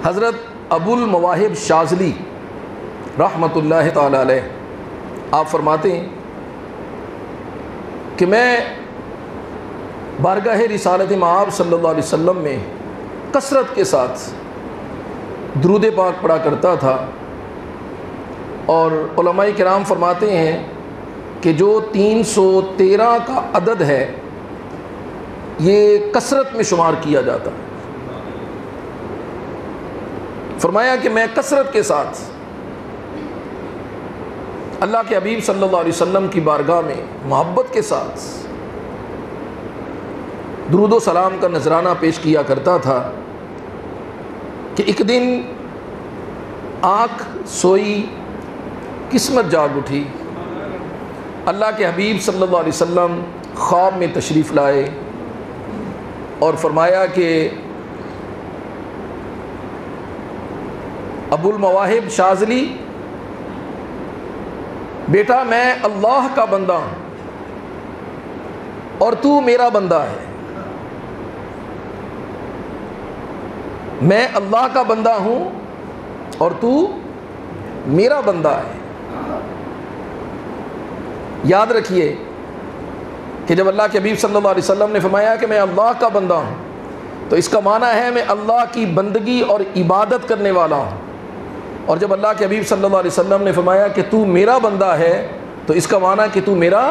حضرت ابو المواہب شاذلی رحمۃ اللہ تعالی علیہ آپ فرماتے ہیں کہ میں بارگاہ رسالت مآب صلی اللہ علیہ وسلم میں کثرت کے ساتھ درود پاک پڑھا کرتا تھا، اور علماء کرام فرماتے ہیں کہ جو 313 کا عدد ہے یہ کثرت میں شمار کیا جاتا ہے۔ فرمایا کہ میں کثرت کے ساتھ اللہ کے حبیب صلی اللہ علیہ وسلم کی بارگاہ میں محبت کے ساتھ درود و سلام کا نذرانہ پیش کیا کرتا تھا کہ ایک دن آنکھ سوئی، قسمت جاگ اٹھی، اللہ کے حبیب صلی اللہ علیہ وسلم خواب میں تشریف لائے اور فرمایا کہ ابو المواہب شاذلی، بیٹا میں اللہ کا بندہ ہوں اور تو میرا بندہ ہے، میں اللہ کا بندہ ہوں اور تو میرا بندہ ہے۔ یاد رکھیے کہ جب اللہ کے حبیب صلی اللہ علیہ وسلم نے فرمایا کہ میں اللہ کا بندہ ہوں تو اس کا معنی ہے میں اللہ کی بندگی اور عبادت کرنے والا ہوں، اور جب اللہ کے حبیب صلی اللہ علیہ وسلم نے فرمایا کہ تو میرا بندہ ہے تو اس کا معنی کہ تو میرا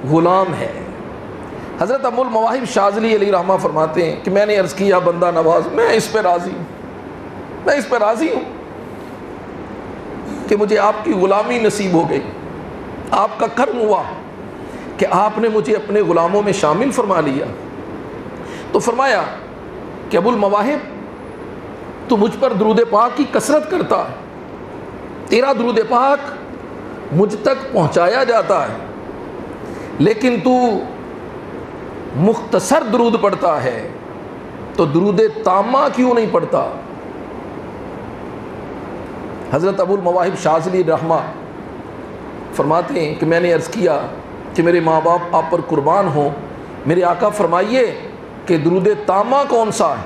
غلام ہے۔ حضرت ابو المواہب شاذلی علیہ رحمہ فرماتے ہیں کہ میں نے عرض کیا بندہ نواز، میں اس پہ راضی ہوں، میں اس پہ راضی ہوں کہ مجھے آپ کی غلامی نصیب ہو گئی، آپ کا کرم ہوا کہ آپ نے مجھے اپنے غلاموں میں شامل فرما لیا۔ تو فرمایا کہ ابو المواہب تو مجھ پر درود پاک کی کثرت کرتا ہے، تیرا درود پاک مجھ تک پہنچایا جاتا ہے، لیکن تو مختصر درود پڑھتا ہے تو درود تامہ کیوں نہیں پڑھتا؟ حضرت ابو المواہب شاذلی رحمہ فرماتے ہیں کہ میں نے عرض کیا کہ میرے ماں باپ آپ پر قربان ہوں، میرے آقا فرمائیے کہ درود تامہ کون سا ہے؟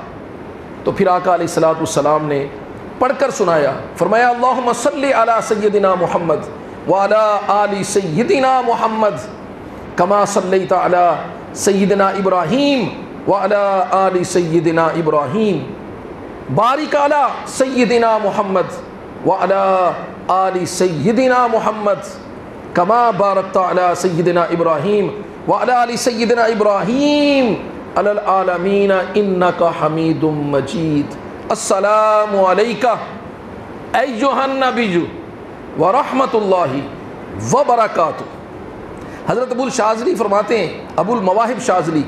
تو پھر آقا علیہ الصلوۃ والسلام نے پڑھ کر سنایا، فرمایا اللہم صلی علی سیدنا محمد وعلی آل سیدنا محمد کما صلیت علی سیدنا ابراہیم وعلی آل سیدنا ابراہیم، بارک علی سیدنا محمد وعلی آل سیدنا محمد کما بارکت علی سیدنا ابراہیم وعلی آل سیدنا ابراہیم علی العالمین انک حمید مجید۔ السلام علیکہ ایھا النبی ورحمۃ اللہ وبرکاتہ۔ حضرت ابو الشاذلی فرماتے ہیں، ابو المواہب شاذلی،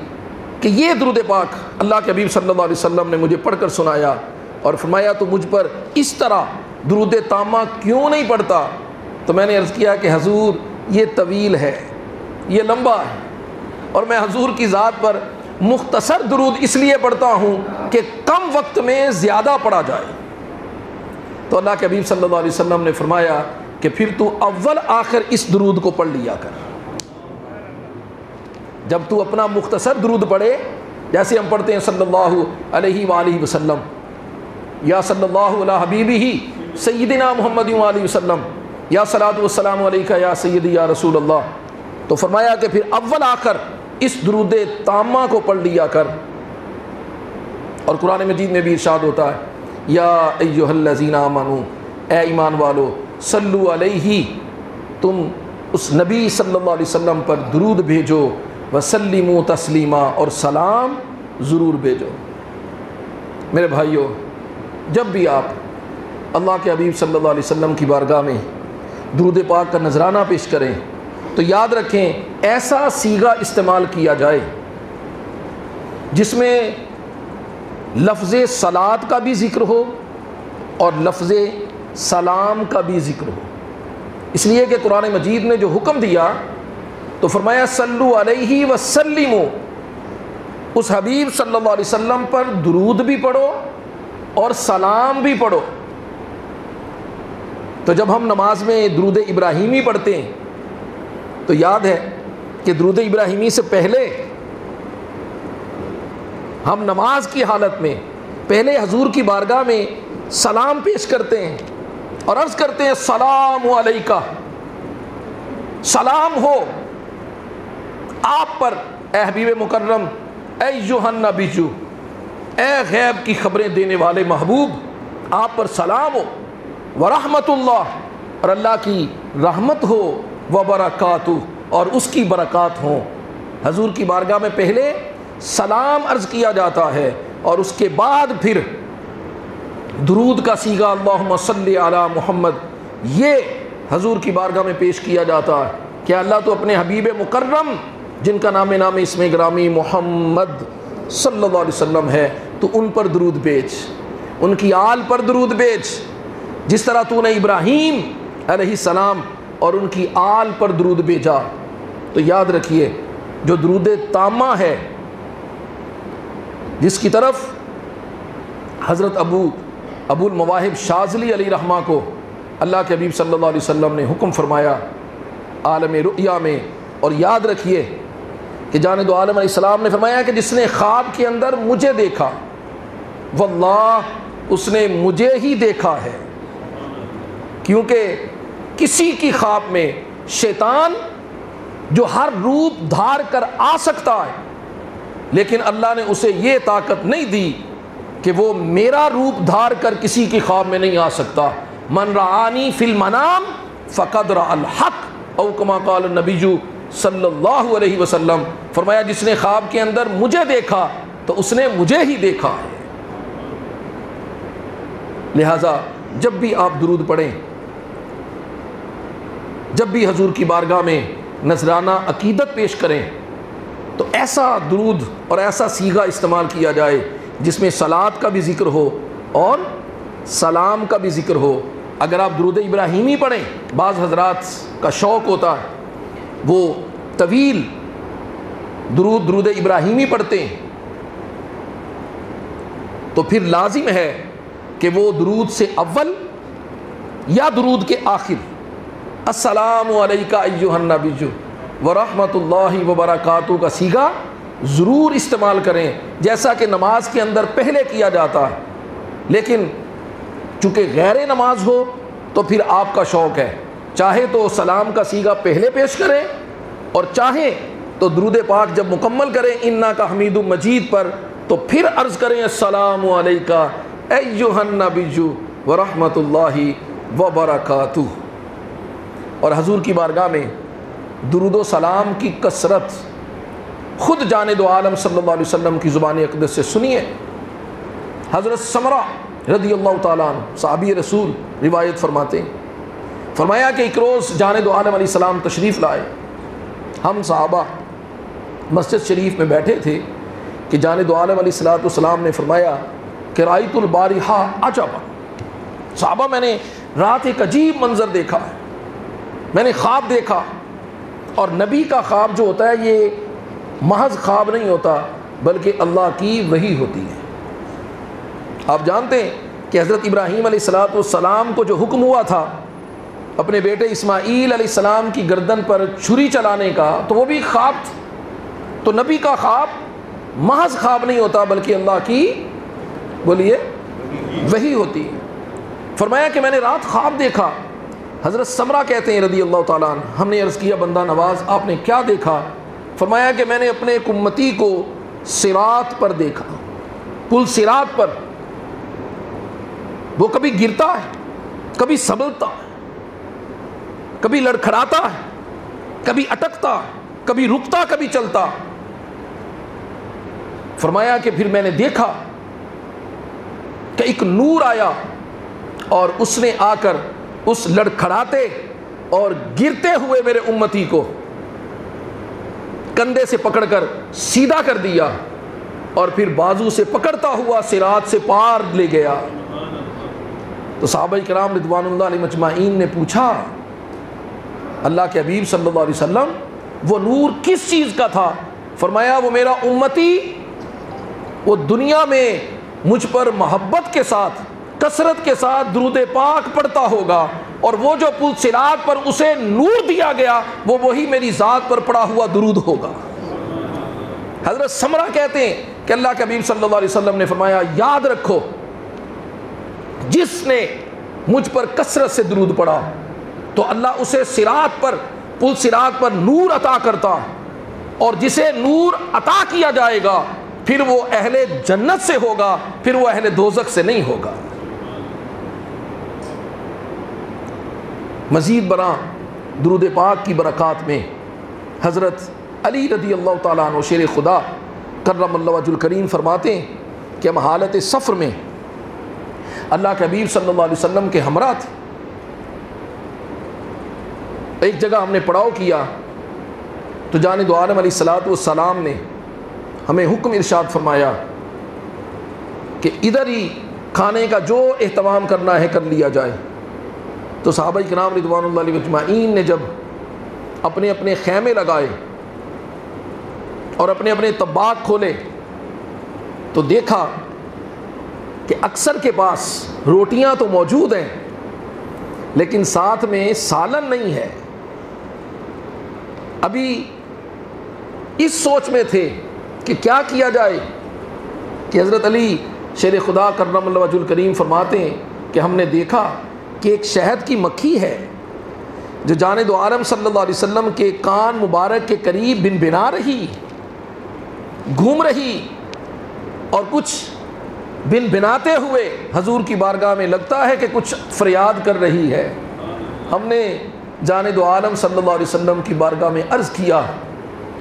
کہ یہ درود پاک اللہ کے حبیب صلی اللہ علیہ وسلم نے مجھے پڑھ کر سنایا اور فرمایا تو مجھ پر اس طرح درود تامہ کیوں نہیں پڑھتا؟ تو میں نے عرض کیا کہ حضور یہ طویل ہے، یہ لمبا ہے، اور میں حضور کی ذات پر مختصر درود اس لیے پڑھتا ہوں کہ کم وقت میں زیادہ پڑھا جائے۔ تو اللہ کے حبیب صلی اللہ علیہ وسلم نے فرمایا کہ پھر تو اول آخر اس درود کو پڑھ لیا کر۔ جب تو اپنا مختصر درود پڑھے، جیسے ہم پڑھتے ہیں صلی اللہ علیہ وآلہ وسلم، یا صلی اللہ علی حبیبہ سیدنا محمد وآلہ وسلم، یا صلاۃ والسلام علیکہ یا سیدی یا رسول اللہ، تو فرمایا کہ پھر اول آخر اس درود تامہ کو پڑھ لیا کر۔ اور قرآن مجید میں بھی ارشاد ہوتا ہے یا ایھا الذین آمنوا، اے ایمان والو، صلو علیہ، تم اس نبی صلی اللہ علیہ وسلم پر درود بھیجو، وسلموا تسلیما، اور سلام ضرور بھیجو۔ میرے بھائیو، جب بھی آپ اللہ کے حبیب صلی اللہ علیہ وسلم کی بارگاہ میں درود پاک کا نذرانہ پیش کریں تو یاد رکھیں ایسا صیغہ استعمال کیا جائے جس میں لفظ صلاۃ کا بھی ذکر ہو اور لفظ سلام کا بھی ذکر ہو، اس لیے کہ قرآن مجید نے جو حکم دیا تو فرمایا صلو علیہ وسلموا، اس حبیب صلی اللہ علیہ وسلم پر درود بھی پڑھو اور سلام بھی پڑھو۔ تو جب ہم نماز میں درود ابراہیمی پڑھتے ہیں تو یاد ہے کہ درود ابراہیمی سے پہلے ہم نماز کی حالت میں پہلے حضور کی بارگاہ میں سلام پیش کرتے ہیں اور عرض کرتے ہیں السلام علیکہ، سلام ہو آپ پر اے حبیب مکرم، ایھا النبی، اے غیب کی خبریں دینے والے محبوب، آپ پر سلام ہو، ورحمت اللہ، اور اللہ کی رحمت ہو، وبرکاتہ، اور اس کی برکات ہوں۔ حضور کی بارگاہ میں پہلے سلام عرض کیا جاتا ہے اور اس کے بعد پھر درود کا صیغہ اللہم صلی علی محمد یہ حضور کی بارگاہ میں پیش کیا جاتا ہے کہ اللہ تو اپنے حبیب مکرم جن کا نام اسم گرامی محمد صلی اللہ علیہ وسلم ہے، تو ان پر درود بھیج، ان کی آل پر درود بھیج، جس طرح تو نے ابراہیم علیہ السلام اور ان کی آل پر درود بھیجا۔ تو یاد رکھیے جو درود تامہ ہے جس کی طرف حضرت ابو المواہب شاذلی علیہ رحمہ کو اللہ کے حبیب صلی اللہ علیہ وسلم نے حکم فرمایا عالم رؤیا میں، اور یاد رکھیے کہ جانب عالم علیہ السلام نے فرمایا کہ جس نے خواب کے اندر مجھے دیکھا، واللہ اس نے مجھے ہی دیکھا ہے، کیونکہ کسی کی خواب میں شیطان جو ہر روپ دھار کر آ سکتا ہے، لیکن اللہ نے اسے یہ طاقت نہیں دی کہ وہ میرا روپ دھار کر کسی کی خواب میں نہیں آ سکتا۔ من رعانی فی المنام فقد رأى الحق، او کما قال النبی صلی اللہ علیہ وسلم، فرمایا جس نے خواب کے اندر مجھے دیکھا تو اس نے مجھے ہی دیکھا ہے۔ لہذا جب بھی آپ درود پڑھیں، جب بھی حضور کی بارگاہ میں نذرانہ عقیدت پیش کریں، تو ایسا درود اور ایسا صیغہ استعمال کیا جائے جس میں صلات کا بھی ذکر ہو اور سلام کا بھی ذکر ہو۔ اگر آپ درود ابراہیمی پڑھیں، بعض حضرات کا شوق ہوتا ہے وہ طویل درود ابراہیمی پڑھتے ہیں، تو پھر لازم ہے کہ وہ درود سے اول یا درود کے آخر السلام علیکہ ایھا النبی ورحمۃ اللہ وبرکاتہ کا صیغہ ضرور استعمال کریں، جیسا کہ نماز کے اندر پہلے کیا جاتا ہے۔ لیکن چونکہ غیر نماز ہو تو پھر آپ کا شوق ہے، چاہے تو سلام کا صیغہ پہلے پیش کریں اور چاہیں تو درود پاک جب مکمل کریں انک حمید مجید پر تو پھر عرض کریں السلام علیکہ ایھا النبی ورحمۃ اللہ وبرکاتہ۔ اور حضور کی بارگاہ میں درود و سلام کی کثرت خود جانے دو عالم صلی اللہ علیہ وسلم کی زبان اقدس سے سنیے۔ حضرت سمرہ رضی اللہ تعالیٰ عنہ صحابی رسول روایت فرماتے ہیں، فرمایا کہ ایک روز جانے دو عالم علیہ السلام تشریف لائے، ہم صحابہ مسجد شریف میں بیٹھے تھے کہ جانے دو عالم علیہ السلام نے فرمایا کہ رأیت البارحہ عجبا، صحابہ میں نے رات ایک عجیب منظر دیکھا ہے، میں نے خواب دیکھا، اور نبی کا خواب جو ہوتا ہے یہ محض خواب نہیں ہوتا بلکہ اللہ کی وحی ہوتی ہے۔ آپ جانتے ہیں کہ حضرت ابراہیم علیہ السلام کو جو حکم ہوا تھا اپنے بیٹے اسماعیل علیہ السلام کی گردن پر چھری چلانے کا، تو وہ بھی خواب تھا۔ تو نبی کا خواب محض خواب نہیں ہوتا بلکہ اللہ کی بولیے وحی ہوتی ہے۔ فرمایا کہ میں نے رات خواب دیکھا۔ حضرت سمرہ کہتے ہیں رضی اللہ تعالیٰ عنہ، ہم نے عرض کیا بندہ نواز آپ نے کیا دیکھا؟ فرمایا کہ میں نے اپنے ایک امتی کو صراط پر دیکھا، پل صراط پر، وہ کبھی گرتا ہے، کبھی سنبھلتا ہے، کبھی لڑکھڑاتا ہے، کبھی اٹکتا ہے، کبھی رکتا، کبھی چلتا۔ فرمایا کہ پھر میں نے دیکھا کہ ایک نور آیا اور اس نے آ کر اس لڑکھڑاتے اور گرتے ہوئے میرے امتی کو کندھے سے پکڑ کر سیدھا کر دیا اور پھر بازو سے پکڑتا ہوا صراط سے پار لے گیا۔ تو صحابہ کرام رضوان اللہ علیہ مجمعین نے پوچھا اللہ کے حبیب صلی اللہ علیہ وسلم وہ نور کس چیز کا تھا؟ فرمایا وہ میرا امتی وہ دنیا میں مجھ پر محبت کے ساتھ کثرت کے ساتھ درود پاک پڑھتا ہوگا، اور وہ جو پل صراط پر اسے نور دیا گیا وہی میری ذات پر پڑا ہوا درود ہوگا۔ حضرت سمرہ کہتے ہیں کہ اللہ کے حبیب صلی اللہ علیہ وسلم نے فرمایا یاد رکھو جس نے مجھ پر کثرت سے درود پڑھا تو اللہ اسے صراط پر پل صراط پر نور عطا کرتا، اور جسے نور عطا کیا جائے گا پھر وہ اہل جنت سے ہوگا، پھر وہ اہل دوزخ سے نہیں ہوگا۔ مزید برآں درود پاک کی برکات میں حضرت علی رضی اللہ تعالیٰ عنہ شیر خدا کرم اللہ وجہ الکریم فرماتے ہیں کہ ہم حالت سفر میں اللہ کے حبیب صلی اللہ علیہ وسلم کے ہمراہ تھے۔ ایک جگہ ہم نے پڑاؤ کیا تو جانب عالم علیہ الصلوۃ والسلام نے ہمیں حکم ارشاد فرمایا کہ ادھر ہی کھانے کا جو اہتمام کرنا ہے کر لیا جائے۔ تو صحابہ کرام رضوان اللہ علیہ اجمعین نے جب اپنے اپنے خیمے لگائے اور اپنے اپنے طباق کھولے تو دیکھا کہ اکثر کے پاس روٹیاں تو موجود ہیں لیکن ساتھ میں سالن نہیں ہے۔ ابھی اس سوچ میں تھے کہ کیا کیا جائے کہ حضرت علی شیر خدا کرم اللہ وجہ الکریم فرماتے ہیں کہ ہم نے دیکھا کہ ایک شہد کی مکھی ہے جو جانب عالم صلی اللہ علیہ وسلم کے کان مبارک کے قریب بن بنا رہی، گھوم رہی، اور کچھ بن بناتے ہوئے حضور کی بارگاہ میں لگتا ہے کہ کچھ فریاد کر رہی ہے۔ ہم نے جانب عالم صلی اللہ علیہ وسلم کی بارگاہ میں عرض کیا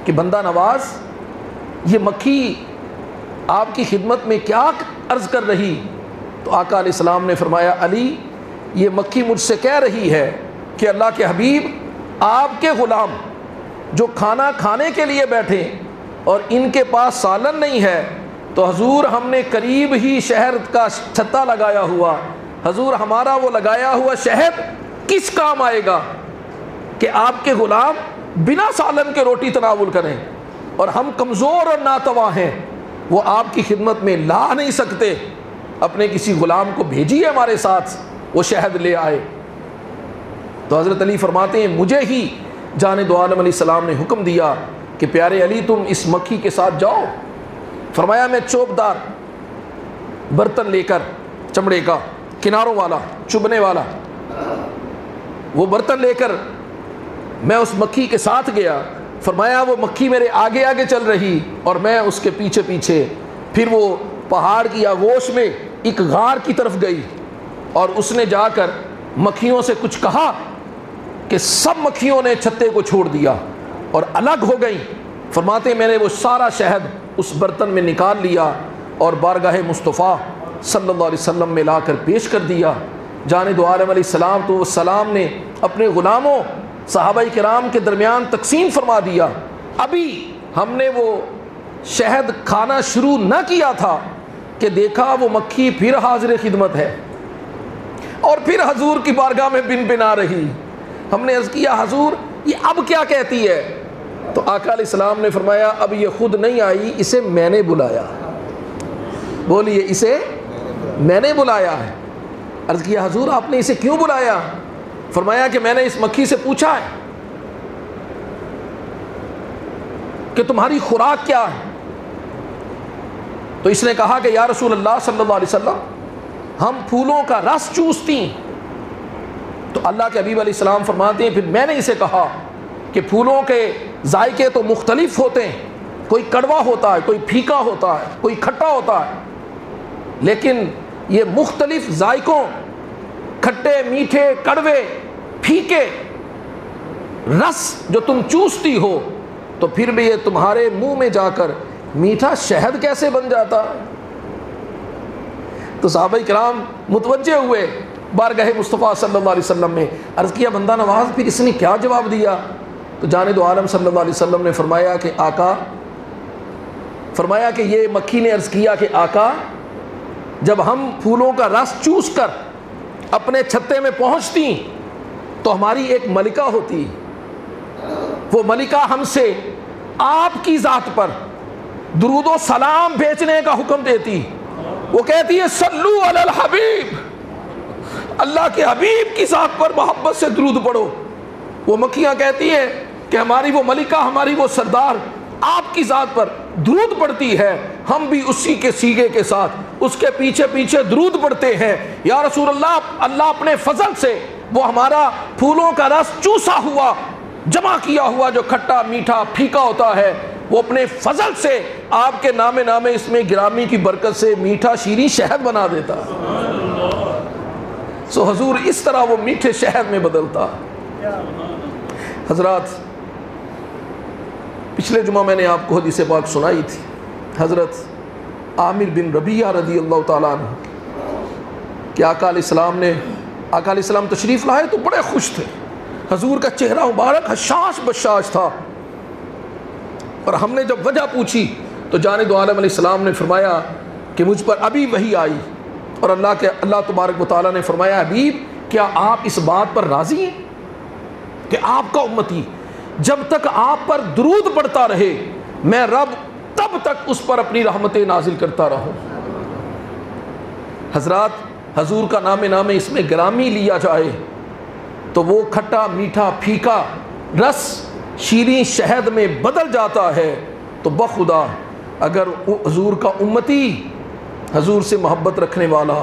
کہ بندہ نواز یہ مکھی آپ کی خدمت میں کیا عرض کر رہی؟ تو آقا علیہ السلام نے فرمایا علی یہ مکھی مجھ سے کہہ رہی ہے کہ اللہ کے حبیب آپ کے غلام جو کھانا کھانے کے لیے بیٹھے اور ان کے پاس سالن نہیں ہے تو حضور ہم نے قریب ہی شہد کا چھتا لگایا ہوا، حضور ہمارا وہ لگایا ہوا شہد کس کام آئے گا کہ آپ کے غلام بنا سالن کے روٹی تناول کریں، اور ہم کمزور اور ناتواں ہیں، وہ آپ کی خدمت میں لا نہیں سکتے، اپنے کسی غلام کو بھیجیے ہمارے ساتھ وہ شہد لے آئے۔ تو حضرت علی فرماتے ہیں مجھے ہی جانب عالم علیہ السلام نے حکم دیا کہ پیارے علی تم اس مکھی کے ساتھ جاؤ۔ فرمایا میں چوبدار برتن لے کر، چمڑے کا کناروں والا چبھنے والا وہ برتن لے کر میں اس مکھی کے ساتھ گیا۔ فرمایا وہ مکھی میرے آگے آگے چل رہی اور میں اس کے پیچھے پیچھے۔ پھر وہ پہاڑ کی آغوش میں ایک غار کی طرف گئی اور اس نے جا کر مکھیوں سے کچھ کہا کہ سب مکھیوں نے چھتے کو چھوڑ دیا اور الگ ہو گئیں۔ فرماتے میں نے وہ سارا شہد اس برتن میں نکال لیا اور بارگاہ مصطفیٰ صلی اللہ علیہ وسلم میں لا کر پیش کر دیا۔ جانب عالم علیہ السلام تو السلام نے اپنے غلاموں صحابہ کرام کے درمیان تقسیم فرما دیا۔ ابھی ہم نے وہ شہد کھانا شروع نہ کیا تھا کہ دیکھا وہ مکھی پھر حاضر خدمت ہے اور پھر حضور کی بارگاہ میں بن بنا رہی۔ ہم نے عرض کیا حضور یہ اب کیا کہتی ہے؟ تو آقا علیہ السلام نے فرمایا اب یہ خود نہیں آئی، اسے میں نے بلایا۔ بولیے اسے میں نے بلایا ہے۔ عرض کیا حضور آپ نے اسے کیوں بلایا؟ فرمایا کہ میں نے اس مکھی سے پوچھا ہے کہ تمہاری خوراک کیا ہے؟ تو اس نے کہا کہ یا رسول اللہ صلی اللہ علیہ وسلم ہم پھولوں کا رس چوستی۔ تو اللہ کے حبیب علیہ السلام فرماتے ہیں پھر میں نے اسے کہا کہ پھولوں کے ذائقے تو مختلف ہوتے ہیں، کوئی کڑوا ہوتا ہے، کوئی پھیکا ہوتا ہے، کوئی کھٹا ہوتا ہے، لیکن یہ مختلف ذائقوں کھٹے میٹھے کڑوے پھیکے رس جو تم چوستی ہو تو پھر بھی یہ تمہارے منہ میں جا کر میٹھا شہد کیسے بن جاتا؟ تو صحابہ کرام متوجہ ہوئے بارگاہ مصطفیٰ صلی اللہ علیہ وسلم میں۔ عرض کیا بندہ نواز پھر اس نے کیا جواب دیا؟ تو جانب عالم صلی اللہ علیہ وسلم نے فرمایا کہ آقا، فرمایا کہ یہ مکھی نے عرض کیا کہ آقا جب ہم پھولوں کا رس چوس کر اپنے چھتے میں پہنچتی تو ہماری ایک ملکہ ہوتی، وہ ملکہ ہم سے آپ کی ذات پر درود و سلام بھیجنے کا حکم دیتی۔ وہ کہتی ہے صلو علی الحبیب، اللہ کے حبیب کی ذات پر محبت سے درود پڑھو۔ وہ مکھیاں کہتی ہیں کہ ہماری وہ ملکہ، ہماری وہ سردار آپ کی ذات پر درود پڑھتی ہے، ہم بھی اسی کے سیغے کے ساتھ اس کے پیچھے پیچھے درود پڑھتے ہیں، یا رسول اللہ، اللہ اپنے فضل سے وہ ہمارا پھولوں کا رس چوسا ہوا، جمع کیا ہوا جو کھٹا میٹھا پھیکا ہوتا ہے، وہ اپنے فضل سے آپ کے نام اس میں گرامی کی برکت سے میٹھا شیریں شہد بنا دیتا۔ سو حضور اس طرح وہ میٹھے شہد میں بدلتا۔ حضرات، پچھلے جمعہ میں نے آپ کو حدیث پاک سنائی تھی، حضرت عامر بن ربیعہ رضی اللہ تعالیٰ عنہ کہ آقا علیہ السلام تشریف لائے تو بڑے خوش تھے، حضور کا چہرہ مبارک حشاش بشاش تھا، اور ہم نے جب وجہ پوچھی تو جانب عالم علیہ السلام نے فرمایا کہ مجھ پر ابھی وحی آئی، اور اللہ تبارک و تعالیٰ نے فرمایا حبیب کیا آپ اس بات پر راضی ہیں کہ آپ کا امتی جب تک آپ پر درود پڑھتا رہے میں رب تب تک اس پر اپنی رحمتیں نازل کرتا رہوں۔ حضرات، حضور کا نام اس میں گرامی لیا جائے تو وہ کھٹا میٹھا پھیکا رس شیریں شہد میں بدل جاتا ہے، تو بخدا اگر حضور کا امتی، حضور سے محبت رکھنے والا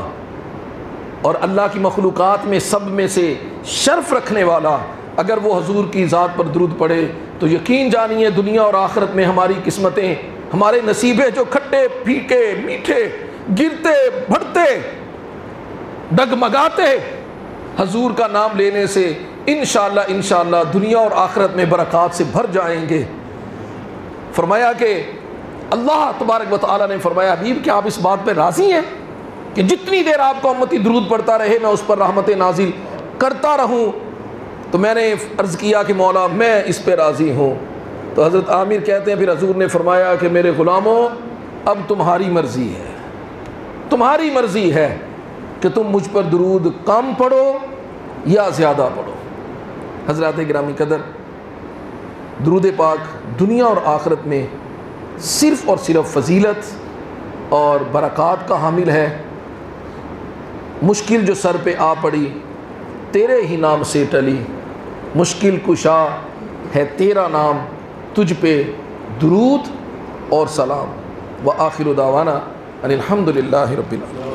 اور اللہ کی مخلوقات میں سب میں سے شرف رکھنے والا، اگر وہ حضور کی ذات پر درود پڑھے تو یقین جانیے دنیا اور آخرت میں ہماری قسمتیں، ہمارے نصیبیں جو کھٹے پھیکے میٹھے گرتے بڑھتے ڈگمگاتے حضور کا نام لینے سے انشاءاللہ دنیا اور آخرت میں برکات سے بھر جائیں گے۔ فرمایا کہ اللہ تبارک و تعالیٰ نے فرمایا حبیب کہ آپ اس بات پہ راضی ہیں کہ جتنی دیر آپ کا امتی درود پڑھتا رہے میں اس پر رحمت نازل کرتا رہوں؟ تو میں نے عرض کیا کہ مولا میں اس پہ راضی ہوں۔ تو حضرت عامر کہتے ہیں پھر حضور نے فرمایا کہ میرے غلاموں اب تمہاری مرضی ہے، تمہاری مرضی ہے کہ تم مجھ پر درود کم پڑھو یا زیادہ پڑھو۔ حضرات گرامی قدر، درود پاک دنیا اور آخرت میں صرف اور صرف فضیلت اور برکات کا حامل ہے۔ مشکل جو سر پہ آ پڑی تیرے ہی نام سے ٹلی، مشکل کشا ہے تیرا نام، تجھ پہ درود اور سلام۔ وآخر دعوانا ان الحمد للہ رب العالمین۔